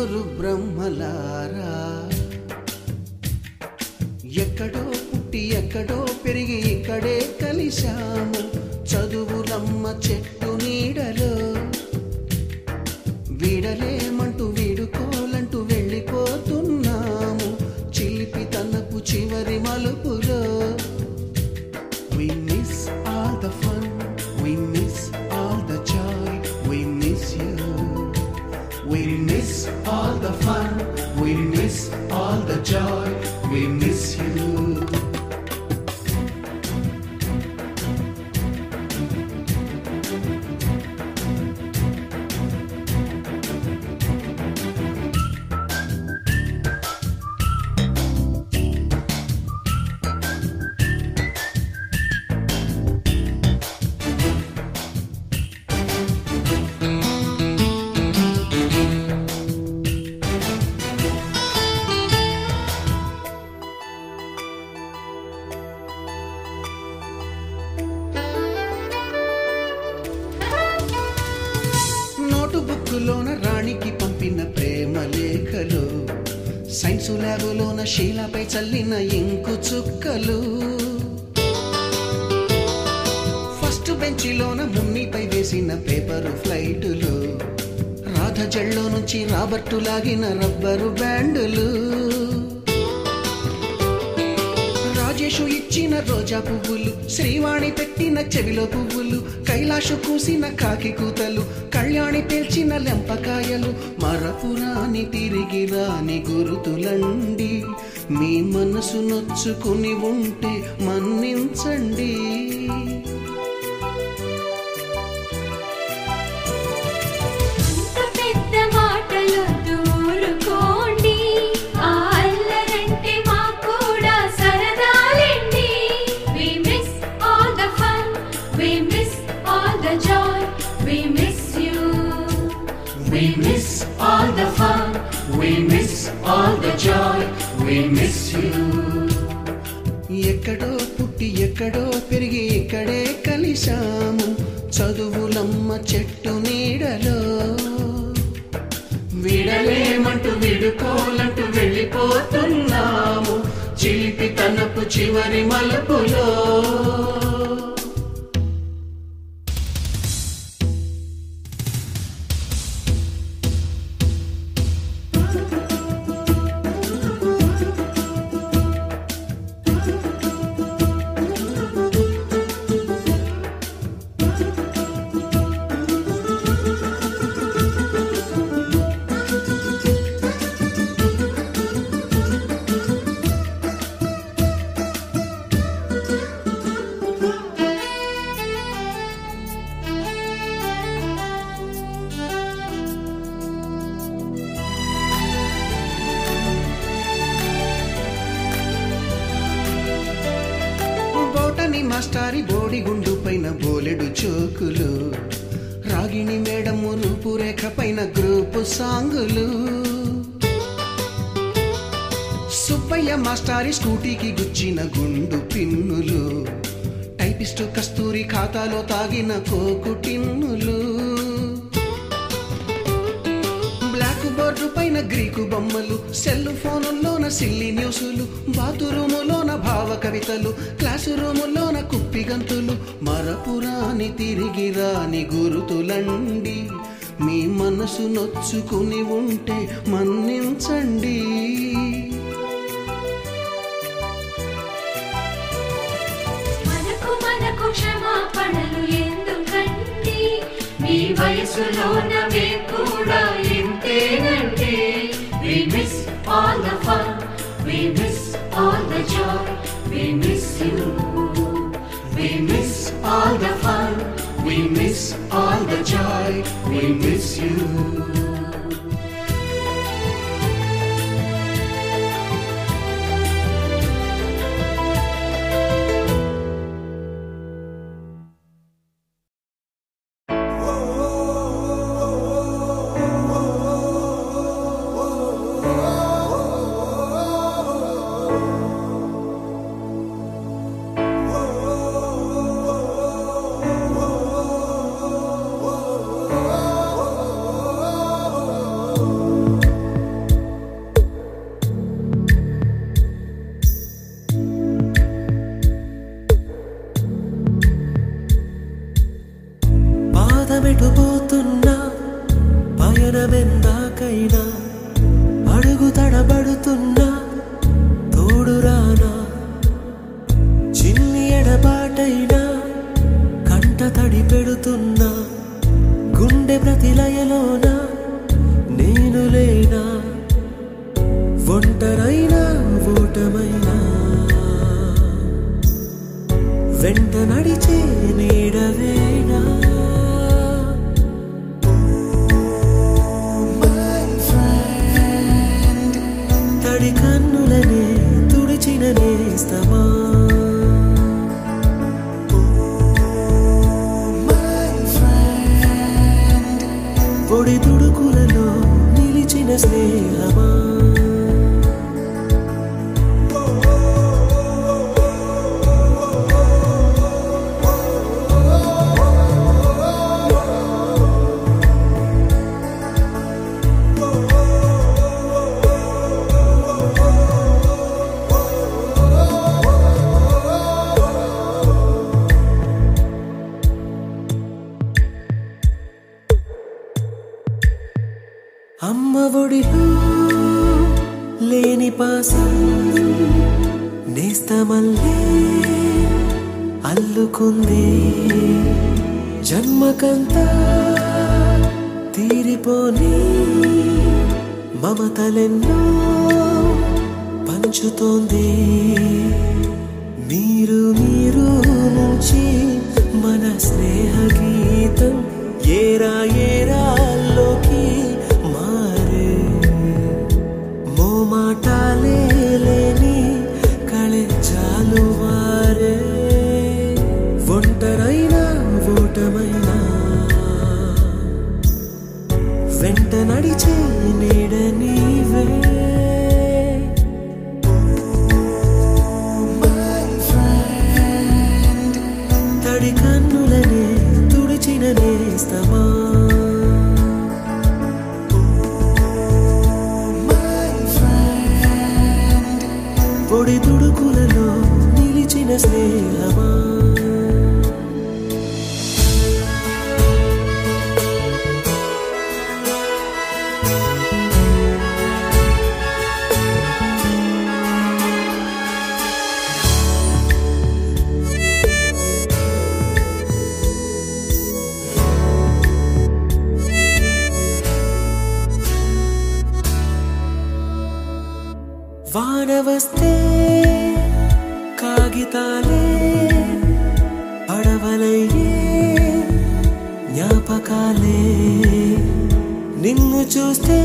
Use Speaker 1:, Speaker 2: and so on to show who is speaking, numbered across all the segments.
Speaker 1: ముగ్గురు బ్రహ్మలారా ఎక్కడో పుట్టి ఎక్కడో పెరిగి ఇక్కడే కలిశాము చదువులమ్మ చెట్టు నీడలో వీడలేమంటూ వీడుకోలంటూ వెళ్ళిపోతున్నాము చిలిపి తనపు చివరి మలుపులో We miss all the fun, we miss all the joy, we miss you. We miss all the fun, we miss all the joy, we miss you. బుక్కులోన రాణికి పంపిన ప్రేమ లేఖలు సైన్సు ల్యాబులోన శీలాపై చల్లిన ఇంకు చుక్కలు ఫస్ట్ బెంచిలోన మున్నిపై వేసిన పేపరు ఫ్లైటులు రాధ జల్లో నుంచి రాబర్టు లాగిన rubber బ్యాండులు Rajesh ఇచ్చిన రోజా పువ్వులు శ్రీవాణి పెట్టిన చెవిలో పువ్వులు కైలాషు కూసిన కాకి కూతలు కళ్యాణి పేల్చిన లెంపకాయలు మరపురాని తిరిగి రాని గురుతులండి మీ మనసు నొచ్చుకుని ఉంటే మన్నించండి
Speaker 2: We miss all the fun, we miss all the joy, we miss you.
Speaker 1: ఎక్కడో పుట్టి ఎక్కడో పెరిగి ఇక్కడే కలిశాము చదువులమ్మ చెట్టు నీడలో
Speaker 2: వీడలేమంటూ వీడుకోలంటూ వెళ్ళిపోతున్నాము చిలిపి తనపు చివరి మలుపులో
Speaker 1: మాస్టారి బోడిగుండు పైన బోలెడు చోకులు రాగిణి మేడము రూపురేఖ పైన గ్రూపు సాంగులు సుబ్బయ్య మాస్టారి స్కూటీకి గుచ్చిన గుండు పిన్నులు టైపిస్టు కస్తూరి ఖాతాలో తాగిన కోకు టిన్నులు బ్లాక్ బోర్డు పైన గ్రీకు బొమ్మలు సెల్ ఫోనుల్లోన సిల్లి న్యూసులు బాతురూములోన భావ కవితలు క్లాసు రూములోన కుప్పి గంతులు మరపురాని తిరిగి రాని గురుతులండి మీ మనసు నొచ్చుకుని ఉంటే మన్నించండి
Speaker 2: మనకు క్షమాపణలు ఎందుకండి మీ వయసులోన మేము కూడా ఇంతేనండి We miss all the fun, we miss all the joy, we miss you. We miss all the fun, we miss all the joy, we miss you.
Speaker 3: ప్రాణమెటుపోతున్నా పయనమెందాకైనా అడుగు తడబడుతున్నా తోడురానా చిన్ని ఎడబాటైనా కంట తడి పెడుతున్నా గుండె ప్రతిలయలోన నేను లేనా ఒంటరైనా ఓటమైనా వెంట నడిచే నీడవేనా తడి కన్నులనే తుడిచిన నేస్తమా పొడి తుడుకులలో నిలిచిన స్నేహమా అమ్మ ఒడిలో లేని పాసం నేస్తమల్లే అల్లుకుంది జన్మకంతా తీరిపోని మమతలెన్నో పంచుతోంది మీరు మీరు నుంచి మన స్నేహ గీతం ఏరా ఏరాల్లోకి మాటాలే లేని కళే చాలు వారే ఒంటరైనా ఓటమైనా వెంట నడిచే నీడ నీవే తడి కన్నులనే తుడిచిన నేస్తమా పొడి తుడుకులలో నిలిచిన స్నేహమా వాన వస్తే కాగితాలే పడవలయ్యే జ్ఞాపకాలే నిన్ను చూస్తే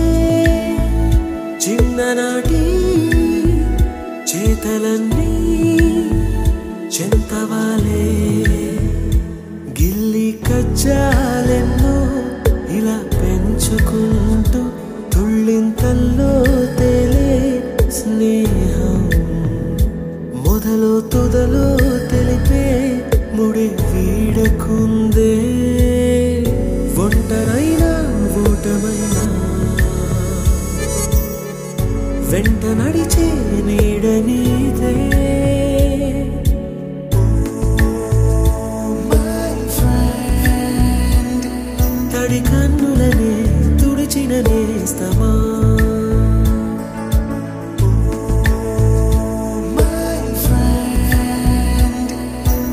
Speaker 3: చిన్ననాటి చేతలన్నీ చెంతవాలే గిల్లి కజ్జాలెన్నో ఇలా పెంచుకుంటూ తుళ్ళింతల్లో తేలే స్నేహం మొదలు తుదలు తెలిపే ముడి వీడకుందే ఒంటరైనా ఓటమైనా వెంట నడిచే నీడ నీదే తడి కన్నులనే తుడిచిన నేస్తమా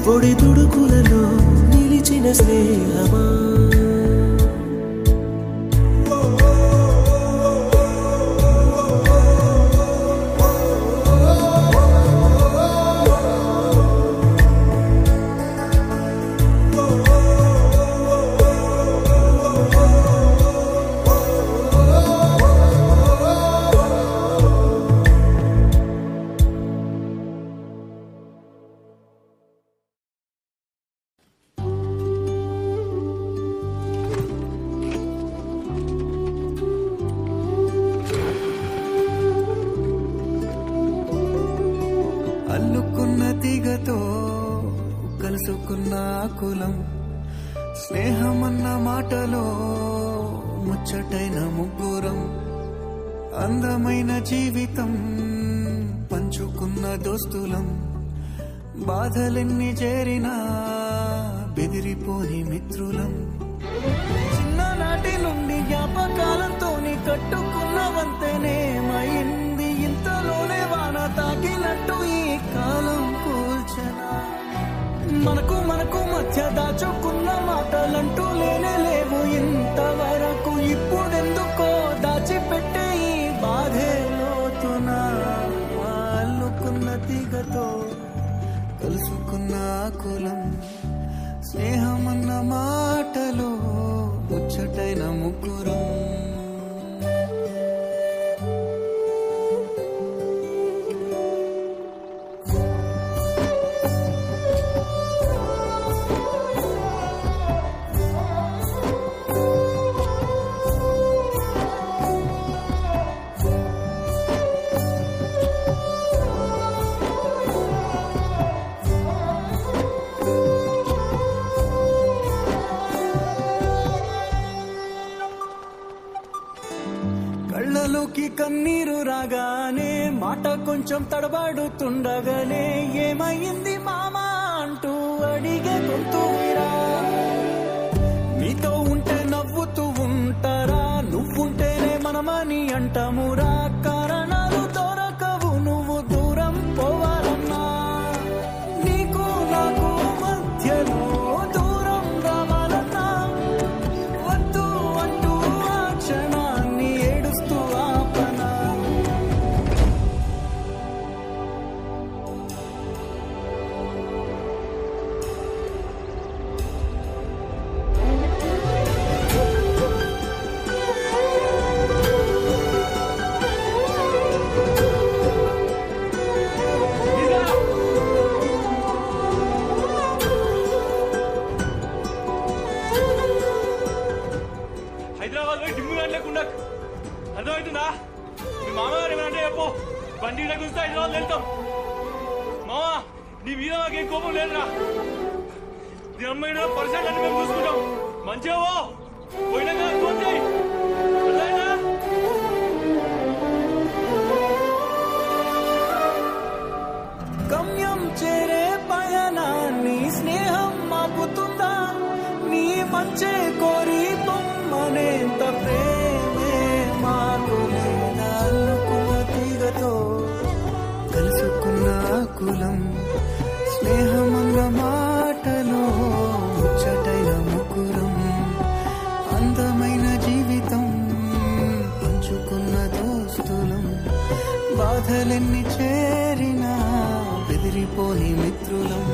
Speaker 3: పొడి తుడుకులలో నిలిచిన స్నేహమా
Speaker 1: అల్లుకున్న తీగతో కలుసుకున్న కులం స్నేహమన్న మాటలో ముచ్చటైన ముగ్గురం అందమైన జీవితం పంచుకున్న దోస్తులం బాధలెన్ని చేరినా బెదిరిపోని మిత్రులం
Speaker 4: చిన్ననాటి నుండి జ్ఞాపకాలతో కట్టుకున్న వంతెనేమైంది ఇంతలోనే వాన తాకినట్టు ఈ కాలం కూల్చనా మనకు మధ్య దాచుకున్న మాటలంటూ లేనే లేవు ఇంతవరకు ఇప్పుడెందుకో దాచిపెట్టే ఈ బాధే లోతునా అల్లుకున్న తీగతో కలుసుకున్న కులం స్నేహమన్న మాటలో ముచ్చటైన ముగ్గురం కళ్ళలోకి కన్నీరు రాగానే మాట కొంచెం తడబడుతుండగానే ఏమైంది మామా అంటూ అడిగే గొంతురా నీతో ఉంటే నవ్వుతూ ఉంటారా నువ్వుంటేనే మనమని అంటామురా కారణాలు దొరకవు నువ్వు దూరం పోవాలన్నా నీకు నాకు మధ్యలో దూరం రావాలన్నా వద్దు అంటూ ఆ క్షణాన్ని ఏడుస్తూ ఆపనా
Speaker 5: హైదరాబాద్ పోయి డిమ్ము లేకుండా అర్థమవుతుందా మీ మామగారు ఏమంటే చెప్పు బండి గురించి హైదరాబాద్ వెళ్తాం మామా నీ మీద మాకేం కోపం లేదురా నీ అమ్మాయి పరిసరాలు అన్ని మేము చూసుకుంటాం మంచిగా పోయినా ఫోన్ చేయి అర్థమైందా
Speaker 4: గమ్యం చేరే పయనాన్ని స్నేహం మాపుతుందా నీ మంచే కోరి బొమ్మనేంత ప్రేమే మాకు లేదా అల్లుకున్న తీగతో కలుసుకున్న కులం స్నేహమన్న మాటలో ముచ్చటైన ముగ్గురం అందమైన జీవితం పంచుకున్న దోస్తులం బాధలెన్ని చేరినా బెదిరిపోని మిత్రులం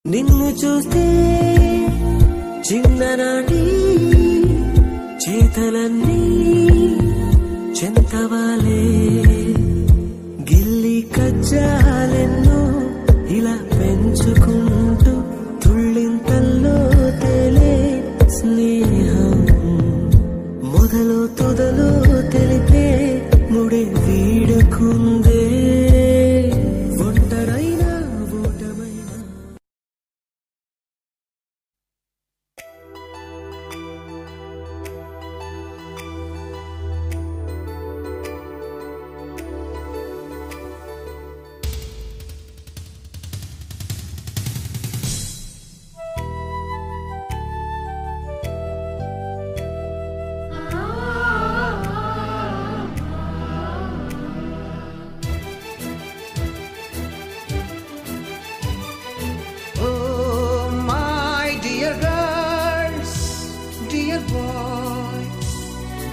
Speaker 3: నిన్ను చూస్తే చిన్ననాటి చేతలన్నీ చెంతవాలే గిల్లి కజ్జాలెన్నో ఇలా పెంచుకుంటూ తుళ్ళింతల్లో తేలే స్నేహం మొదలు తొదలు తెలిపే ముడి వీడకుందే ఒంటరైనా ఓటమైనా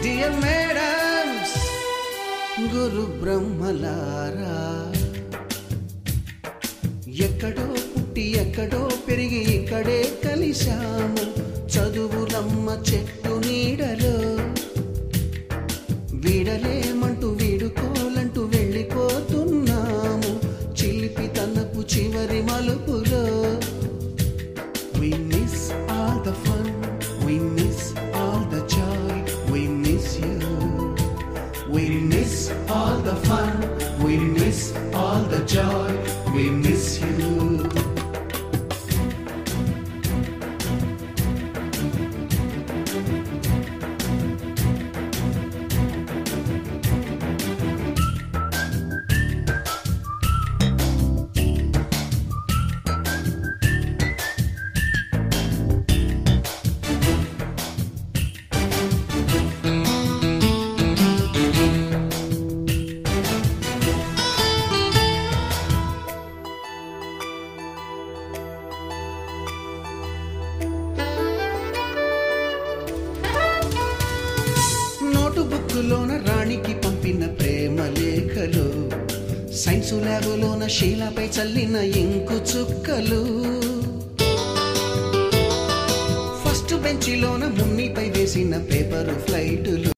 Speaker 1: డియర్ మేడమ్స్, గురు బ్రహ్మలారా, ఎక్కడో పుట్టి ఎక్కడో పెరిగి ఇక్కడే కలిశాము చదువులమ్మ చెట్టు నీడలో. వీడలేమంటూ వీడుకోలంటూ వెళ్ళిపోతున్నాము చిలిపి తనపు చివరి మలుపులో. We miss all the fun, we miss all the joy, we miss you. We miss all the fun, we miss all the joy, we miss you. బుక్కులోన రాణికి పంపిన ప్రేమ లేఖలు, సైన్సు ల్యాబులోన శీలపై చల్లిన ఇంకు చుక్కలు, ఫస్ట్ బెంచిలోన మున్నిపై వేసిన పేపరు ఫ్లైటులు.